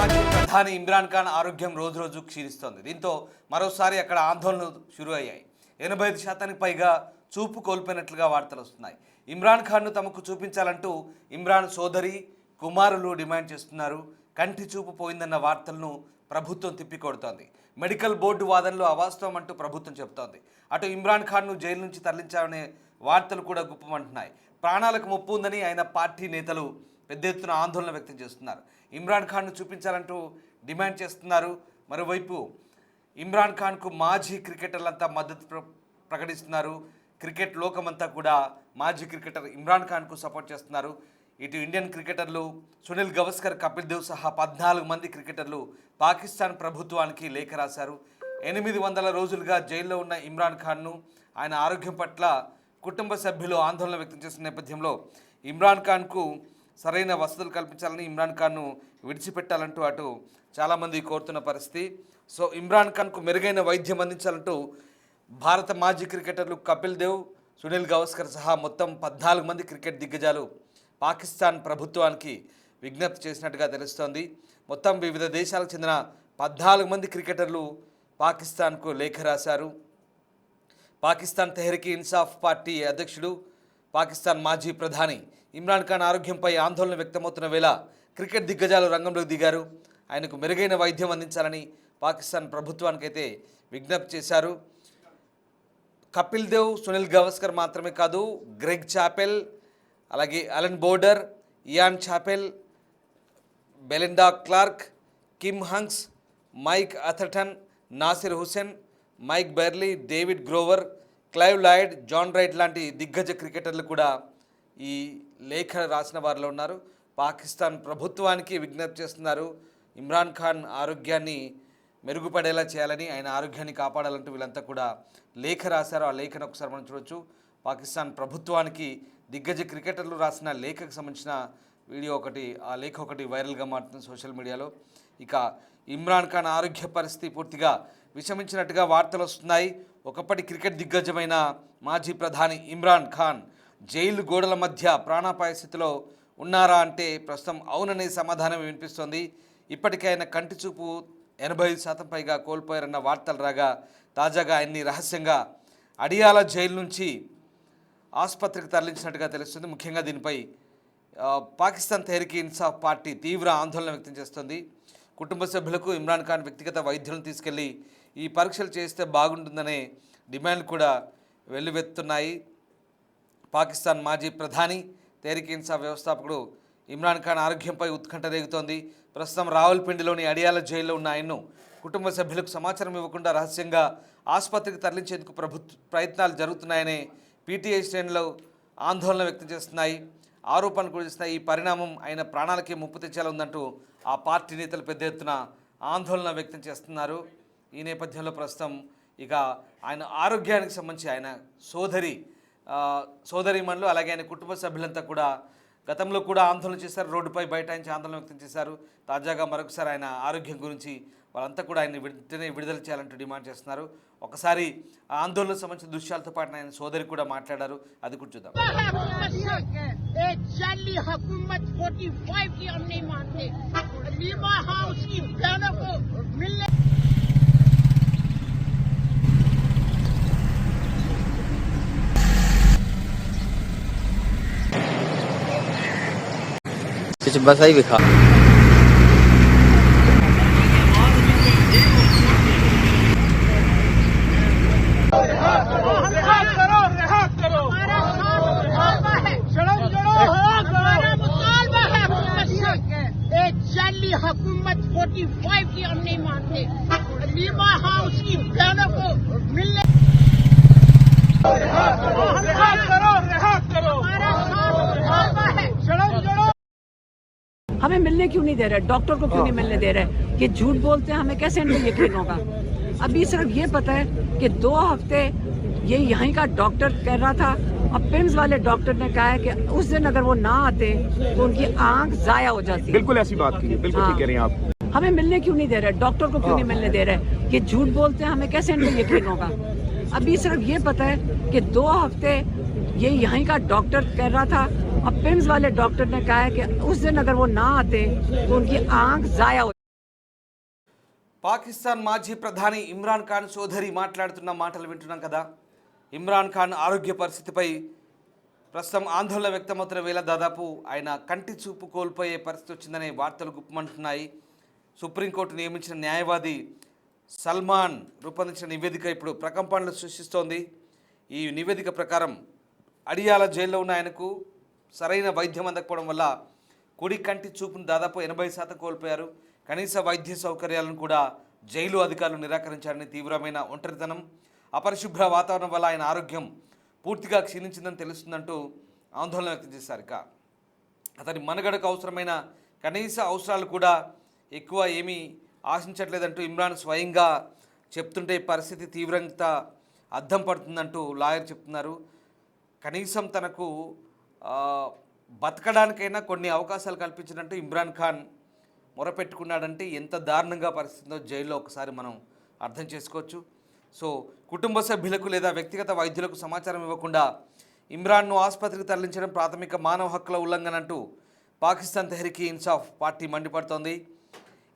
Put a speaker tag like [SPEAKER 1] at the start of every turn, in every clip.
[SPEAKER 1] మాజీ ప్రధాని ఇమ్రాన్ ఖాన్ ఆరోగ్యం రోజు రోజు క్షీణిస్తోంది. దీంతో మరోసారి అక్కడ ఆందోళనలు షురూ అయ్యాయి. 85% పైగా చూపు కోల్పోయినట్లుగా వార్తలు వస్తున్నాయి. ఇమ్రాన్ ఖాన్ను తమకు చూపించాలంటూ ఇమ్రాన్ సోదరి కుమారులు డిమాండ్ చేస్తున్నారు. కంటి చూపు పోయిందన్న వార్తలను ప్రభుత్వం తిప్పికొడుతోంది. మెడికల్ బోర్డు వాదనలు అవాస్తవం అంటూ ప్రభుత్వం చెబుతోంది. అటు ఇమ్రాన్ ఖాన్ను జైలు నుంచి తరలించాలనే వార్తలు కూడా గుప్పమంటున్నాయి. ప్రాణాలకు ముప్పు ఉందని ఆయన పార్టీ నేతలు పెద్ద ఎత్తున ఆందోళన వ్యక్తం చేస్తున్నారు. ఇమ్రాన్ ఖాన్ను చూపించాలంటూ డిమాండ్ చేస్తున్నారు. మరోవైపు ఇమ్రాన్ ఖాన్కు మాజీ క్రికెటర్లంతా మద్దతు ప్రకటిస్తున్నారు. క్రికెట్ లోకమంతా కూడా మాజీ క్రికెటర్ ఇమ్రాన్ ఖాన్కు సపోర్ట్ చేస్తున్నారు. ఇటు ఇండియన్ క్రికెటర్లు సునీల్ గవాస్కర్, కపిల్ దేవ్ సహా 14 మంది క్రికెటర్లు పాకిస్తాన్ ప్రభుత్వానికి లేఖ రాశారు. 800 రోజులుగా జైల్లో ఉన్న ఇమ్రాన్ ఖాన్ను ఆయన ఆరోగ్యం పట్ల కుటుంబ సభ్యులు ఆందోళన వ్యక్తం చేసిన నేపథ్యంలో ఇమ్రాన్ ఖాన్కు సరైన వసతులు కల్పించాలని, ఇమ్రాన్ ఖాన్ను విడిచిపెట్టాలంటూ అటు చాలామంది కోరుతున్న పరిస్థితి. సో ఇమ్రాన్ ఖాన్కు మెరుగైన వైద్యం అందించాలంటూ భారత మాజీ క్రికెటర్లు కపిల్ దేవ్, సునీల్ గవాస్కర్ సహా మొత్తం 14 మంది క్రికెట్ దిగ్గజాలు పాకిస్తాన్ ప్రభుత్వానికి విజ్ఞప్తి చేసినట్టుగా తెలుస్తోంది. మొత్తం వివిధ దేశాలకు చెందిన 14 మంది క్రికెటర్లు పాకిస్తాన్కు లేఖ రాశారు. పాకిస్తాన్ తెహ్రీక్ ఇన్సాఫ్ పార్టీ అధ్యక్షుడు, పాకిస్తాన్ మాజీ ప్రధాని ఇమ్రాన్ ఖాన్ ఆరోగ్యంపై ఆందోళన వ్యక్తమవుతున్న వేళ క్రికెట్ దిగ్గజాలు రంగంలోకి దిగారు. ఆయనకు మెరుగైన వైద్యం అందించాలని పాకిస్తాన్ ప్రభుత్వానికైతే విజ్ఞప్తి చేశారు. కపిల్ దేవ్, సునీల్ గవాస్కర్ మాత్రమే కాదు, గ్రెగ్ చాపెల్, అలాగే Allan Border, Ian Chappell, Belinda Clark, Kim హంక్స్, Mike Atherton, Nasser Hussain, Mike Brearley, David Gower, Clive Lloyd, John Wright లాంటి దిగ్గజ క్రికెటర్లు కూడా ఈ లేఖ రాసిన వారిలో ఉన్నారు. పాకిస్తాన్ ప్రభుత్వానికి విజ్ఞప్తి చేస్తున్నారు. ఇమ్రాన్ ఖాన్ ఆరోగ్యాన్ని మెరుగుపడేలా చేయాలని, ఆయన ఆరోగ్యాన్ని కాపాడాలంటూ వీళ్ళంతా కూడా లేఖ రాశారు. ఆ లేఖను ఒకసారి మనం చూడొచ్చు. పాకిస్తాన్ ప్రభుత్వానికి దిగ్గజ క్రికెటర్లు రాసిన లేఖకు సంబంధించిన వీడియో ఒకటి, ఆ లేఖ ఒకటి వైరల్గా మారుతుంది సోషల్ మీడియాలో. ఇక ఇమ్రాన్ ఖాన్ ఆరోగ్య పరిస్థితి పూర్తిగా విషమించినట్టుగా వార్తలు వస్తున్నాయి. ఒకప్పటి క్రికెట్ దిగ్గజమైన మాజీ ప్రధాని ఇమ్రాన్ ఖాన్ జైలు గోడల మధ్య ప్రాణాపాయ స్థితిలో ఉన్నారా అంటే ప్రస్తుతం అవుననే సమాధానం వినిపిస్తోంది. ఇప్పటికే ఆయన కంటి చూపు 85% పైగా కోల్పోయారన్న వార్తలు రాగా తాజాగా ఆయన్ని రహస్యంగా అడియాల జైలు నుంచి ఆసుపత్రికి తరలించినట్టుగా తెలుస్తుంది. ముఖ్యంగా దీనిపై పాకిస్తాన్ తెహ్రీక్ ఇన్సాఫ్ పార్టీ తీవ్ర ఆందోళన వ్యక్తం చేస్తుంది. కుటుంబ సభ్యులకు ఇమ్రాన్ ఖాన్ వ్యక్తిగత వైద్యులను తీసుకెళ్లి ఈ పరీక్షలు చేస్తే బాగుంటుందనే డిమాండ్లు కూడా వెల్లువెత్తున్నాయి. పాకిస్తాన్ మాజీ ప్రధాని, తెహ్రీక్ ఇన్సాఫ్ వ్యవస్థాపకుడు ఇమ్రాన్ ఖాన్ ఆరోగ్యంపై ఉత్కంఠ రేగుతోంది. ప్రస్తుతం రావల్పిండిలోని అడియాల జైల్లో ఉన్న ఆయన్ను కుటుంబ సభ్యులకు సమాచారం ఇవ్వకుండా రహస్యంగా ఆసుపత్రికి తరలించేందుకు ప్రయత్నాలు జరుగుతున్నాయనే పీటీఐ శ్రేణులు ఆందోళన వ్యక్తం చేస్తున్నాయి, ఆరోపణలు కూడా చేస్తున్నాయి. ఈ పరిణామం ఆయన ప్రాణాలకే ముప్పు తెచ్చేలా ఉందంటూ ఆ పార్టీ నేతలు పెద్ద ఎత్తున ఆందోళన వ్యక్తం చేస్తున్నారు. ఈ నేపథ్యంలో ప్రస్తుతం ఇక ఆయన ఆరోగ్యానికి సంబంధించి ఆయన సోదరీమణులు అలాగే ఆయన కుటుంబ సభ్యులంతా కూడా గతంలో కూడా ఆందోళన చేశారు. రోడ్డుపై బైఠాయించి ఆందోళన వ్యక్తం చేశారు. తాజాగా మరొకసారి ఆయన ఆరోగ్యం గురించి వాళ్ళంతా కూడా ఆయన వెంటనే విడుదల చేయాలంటూ డిమాండ్ చేస్తున్నారు. ఒకసారి ఆందోళనకు సంబంధించిన దృశ్యాలతో పాటు ఆయన సోదరి కూడా మాట్లాడారు. అది కూడా చూద్దాం.
[SPEAKER 2] कुछ बस ही बिखा
[SPEAKER 3] हुकूमत 45 की हम नहीं मानते। लीमा हाउस की बहनों को मिलने
[SPEAKER 4] हमें मिलने क्यों नहीं दे रहे, डॉक्टर को क्यों नहीं मिलने दे रहे, ये झूठ बोलते हैं, हमें कैसे इन पे यकीन होगा। अभी सिर्फ ये पता है कि 2 हफ्ते ये यहीं का डॉक्टर कह रहा था और पिम्स वाले डॉक्टर ने कहा है कि उस दिन अगर वो ना आते तो उनकी आंख जाया हो जाती।
[SPEAKER 5] बिल्कुल ऐसी बात की है, बिल्कुल ठीक कह रही हैं आप।
[SPEAKER 4] हमें मिलने क्यों नहीं दे रहे, डॉक्टर को क्यों नहीं मिलने दे रहे, ये झूठ बोलते हैं, हमें कैसे इन पे यकीन होगा। अभी सिर्फ ये पता है कि 2 हफ्ते ये यहीं का डॉक्टर कह रहा था और पिम्स वाले डॉक्टर ने कहा है कि उस दिन अगर वो ना आते तो उनकी आंख जाया हो
[SPEAKER 1] పాకిస్తాన్ మాజీ ప్రధాని ఇమ్రాన్ ఖాన్ సోదరి మాట్లాడుతున్న మాటలు వింటున్నాం కదా. ఇమ్రాన్ ఖాన్ ఆరోగ్య పరిస్థితిపై ప్రస్తుతం ఆందోళన వ్యక్తమవుతున్న వేళ దాదాపు ఆయన కంటి చూపు కోల్పోయే పరిస్థితి వచ్చిందనే వార్తలు గుప్పమంటున్నాయి. సుప్రీంకోర్టు నియమించిన న్యాయవాది సల్మాన్ రూపొందించిన నివేదిక ఇప్పుడు ప్రకంపనలు సృష్టిస్తోంది. ఈ నివేదిక ప్రకారం అడియాల జైల్లో ఉన్న ఆయనకు సరైన వైద్యం అందకపోవడం వల్ల కుడి కంటి చూపును దాదాపు 80% కోల్పోయారు. కనీస వైద్య సౌకర్యాలను కూడా జైలు అధికారులు నిరాకరించారని, తీవ్రమైన ఒంటరితనం, అపరిశుభ్ర వాతావరణం వల్ల ఆయన ఆరోగ్యం పూర్తిగా క్షీణించిందని తెలుస్తుందంటూ ఆందోళన వ్యక్తం చేశారు. ఇక అతని మనుగడకు అవసరమైన కనీస అవసరాలు కూడా ఎక్కువ ఏమీ ఆశించట్లేదంటూ ఇమ్రాన్ స్వయంగా చెప్తుంటే పరిస్థితి తీవ్రంగా అద్దం పడుతుందంటూ లాయర్ చెప్తున్నారు. కనీసం తనకు బతకడానికైనా కొన్ని అవకాశాలు కల్పించినట్టు ఇమ్రాన్ ఖాన్ మొరపెట్టుకున్నాడంటే ఎంత దారుణంగా పరిస్థితిలో జైల్లో ఒకసారి మనం అర్థం చేసుకోవచ్చు. సో కుటుంబ సభ్యులకు లేదా వ్యక్తిగత వైద్యులకు సమాచారం ఇవ్వకుండా ఇమ్రాన్ను ఆసుపత్రికి తరలించడం ప్రాథమిక మానవ హక్కుల ఉల్లంఘన అంటూ పాకిస్తాన్ తెహ్రీక్ ఇన్సాఫ్ పార్టీ మండిపడుతోంది.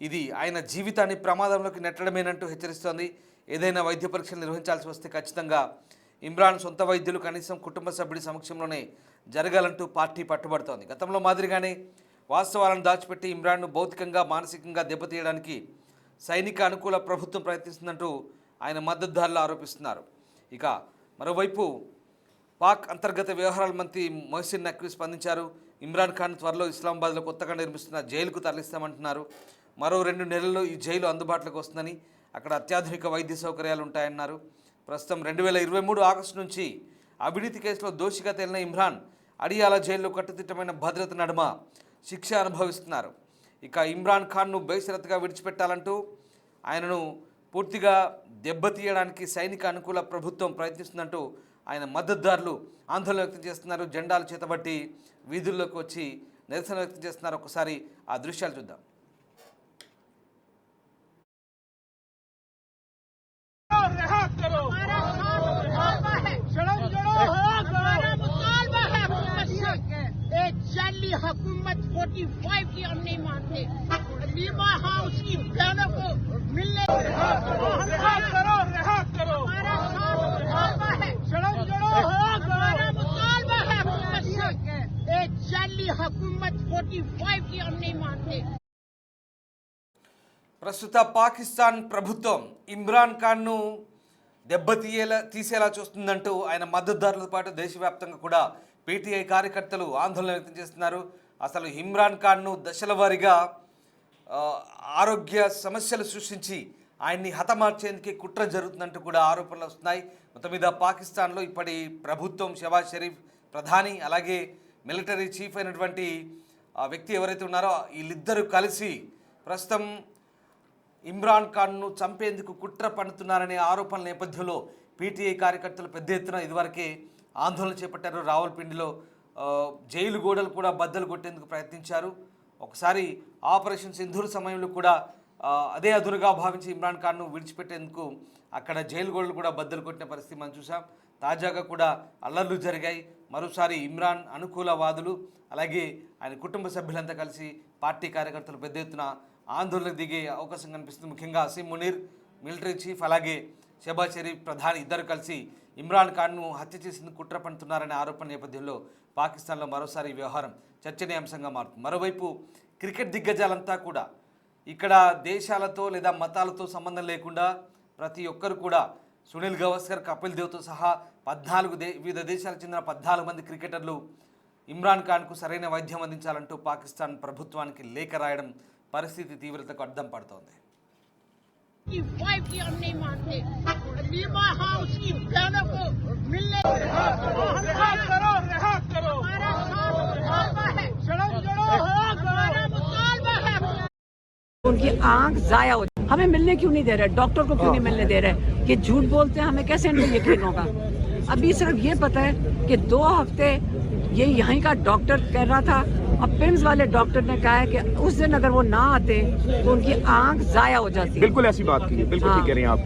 [SPEAKER 1] ఇది ఆయన జీవితాన్ని ప్రమాదంలోకి నెట్టడమేనంటూ హెచ్చరిస్తోంది. ఏదైనా వైద్య పరీక్షలు నిర్వహించాల్సి వస్తే ఖచ్చితంగా ఇమ్రాన్ సొంత వైద్యులు కనీసం కుటుంబ సభ్యుడి సమక్షంలోనే జరగాలంటూ పార్టీ పట్టుబడుతోంది. గతంలో మాదిరిగానే వాస్తవాలను దాచిపెట్టి ఇమ్రాన్ను భౌతికంగా మానసికంగా దెబ్బతీయడానికి సైనిక అనుకూల ప్రభుత్వం ప్రయత్నిస్తుందంటూ ఆయన మద్దతుదారులు ఆరోపిస్తున్నారు. ఇక మరోవైపు పాక్ అంతర్గత వ్యవహారాల మంత్రి మొహసిన్ నఖ్వీ స్పందించారు. ఇమ్రాన్ ఖాన్ త్వరలో ఇస్లామాబాద్లో కొత్తగా నిర్మిస్తున్న జైలుకు తరలిస్తామంటున్నారు. మరో 2 నెలల్లో ఈ జైలు అందుబాటులోకి వస్తుందని, అక్కడ అత్యాధునిక వైద్య సౌకర్యాలు ఉంటాయన్నారు. ప్రస్తుతం 2023 ఆగస్టు నుంచి అవినీతి కేసులో దోషిగా తేలిన ఇమ్రాన్ అడియాల జైల్లో కట్టుదిట్టమైన భద్రత నడుమ శిక్ష అనుభవిస్తున్నారు. ఇక ఇమ్రాన్ ఖాన్ను బేషరతుగా విడిచిపెట్టాలంటూ ఆయనను పూర్తిగా దెబ్బతీయడానికి సైనిక అనుకూల ప్రభుత్వం ప్రయత్నిస్తుందంటూ ఆయన మద్దతుదారులు ఆందోళన వ్యక్తం చేస్తున్నారు. జెండాలు చేతబట్టి వీధుల్లోకి వచ్చి నిరసన వ్యక్తం చేస్తున్నారు. ఒకసారి ఆ దృశ్యాలు చూద్దాం.
[SPEAKER 3] जाली हुकूमत 45 की हम नहीं मानते. लीमा हाउस की बहनों को मिलने रिहा करो. हमारा मुतालबा है. हमारा मुतालबा है हुकूमत से. एक जाली हुकूमत 45 की हम नहीं मानते.
[SPEAKER 1] ప్రస్తుత పాకిస్తాన్ ప్రభుత్వం ఇమ్రాన్ ఖాన్ను తీసేలా చూస్తుందంటూ ఆయన మద్దతుదారులతో పాటు దేశవ్యాప్తంగా కూడా పీటీఐ కార్యకర్తలు ఆందోళన వ్యక్తం చేస్తున్నారు. అసలు ఇమ్రాన్ ఖాన్ను దశల వారీగా ఆరోగ్య సమస్యలు సృష్టించి ఆయన్ని హతమార్చేందుకు కుట్ర జరుగుతుందంటూ కూడా ఆరోపణలు వస్తున్నాయి. మొత్తం మీద పాకిస్తాన్లో ఇప్పటి ప్రభుత్వం షెహబాజ్ షరీఫ్ ప్రధాని, అలాగే మిలిటరీ చీఫ్ అయినటువంటి వ్యక్తి ఎవరైతే ఉన్నారో వీళ్ళిద్దరూ కలిసి ప్రస్తుతం ఇమ్రాన్ ఖాన్ను చంపేందుకు కుట్ర పన్నుతున్నారనే ఆరోపణల నేపథ్యంలో పీటీఐ కార్యకర్తలు పెద్ద ఎత్తున ఇదివరకే ఆందోళన చేపట్టారు. రావల్పిండిలో జైలు గోడలు కూడా బద్దలు కొట్టేందుకు ప్రయత్నించారు. ఒకసారి ఆపరేషన్ సింధూర్ సమయంలో కూడా అదే అదునుగా భావించి ఇమ్రాన్ ఖాన్ను విడిచిపెట్టేందుకు అక్కడ జైలు గోడలు కూడా బద్దలు కొట్టిన పరిస్థితి మనం చూసాం. తాజాగా కూడా అల్లర్లు జరిగాయి. మరోసారి ఇమ్రాన్ అనుకూలవాదులు అలాగే ఆయన కుటుంబ సభ్యులంతా కలిసి పార్టీ కార్యకర్తలు పెద్ద ఎత్తున ఆందోళనకు దిగే అవకాశం కనిపిస్తుంది. ముఖ్యంగా అసీం మునీర్ మిలిటరీ చీఫ్ అలాగే షెహబాజ్ షరీఫ్ ప్రధాని ఇద్దరు కలిసి ఇమ్రాన్ ఖాన్ను హత్య చేసేందుకు కుట్ర పన్నుతున్నారనే ఆరోపణ నేపథ్యంలో పాకిస్తాన్లో మరోసారి ఈ వ్యవహారం చర్చనీయాంశంగా మారుతుంది. మరోవైపు క్రికెట్ దిగ్గజాలంతా కూడా ఇక్కడ దేశాలతో లేదా మతాలతో సంబంధం లేకుండా ప్రతి ఒక్కరు కూడా సునీల్ గవాస్కర్, కపిల్ దేవ్తో సహా 14 వివిధ దేశాలకు చెందిన 14 మంది క్రికెటర్లు ఇమ్రాన్ ఖాన్కు సరైన వైద్యం అందించాలంటూ పాకిస్తాన్ ప్రభుత్వానికి లేఖ రాయడం పరిస్థితి తీవ్రతకు అర్థం పడుతోంది.
[SPEAKER 3] 45 की हम नहीं मानते. लीमा हाउस की बहनों को मिलने रिहा करो. हमारा मुतालबा है. हमारा मुतालबा है.
[SPEAKER 4] उनकी आंख जाया हो. हमें मिलने क्यों नहीं दे रहे? डॉक्टर को क्यों नहीं मिलने दे रहे? कि झूठ बोलते हैं, हमें कैसे इनको यकीन होगा? अभी सिर्फ ये पता है कि 2 हफ्ते ये यहीं का डॉक्टर कह रहा था और पिम्स वाले डॉक्टर ने कहा है कि उस दिन अगर वो ना आते तो उनकी आंख जाया हो जाती.
[SPEAKER 5] बिल्कुल ऐसी बात की है. बिल्कुल ठीक कह रही हैं आप.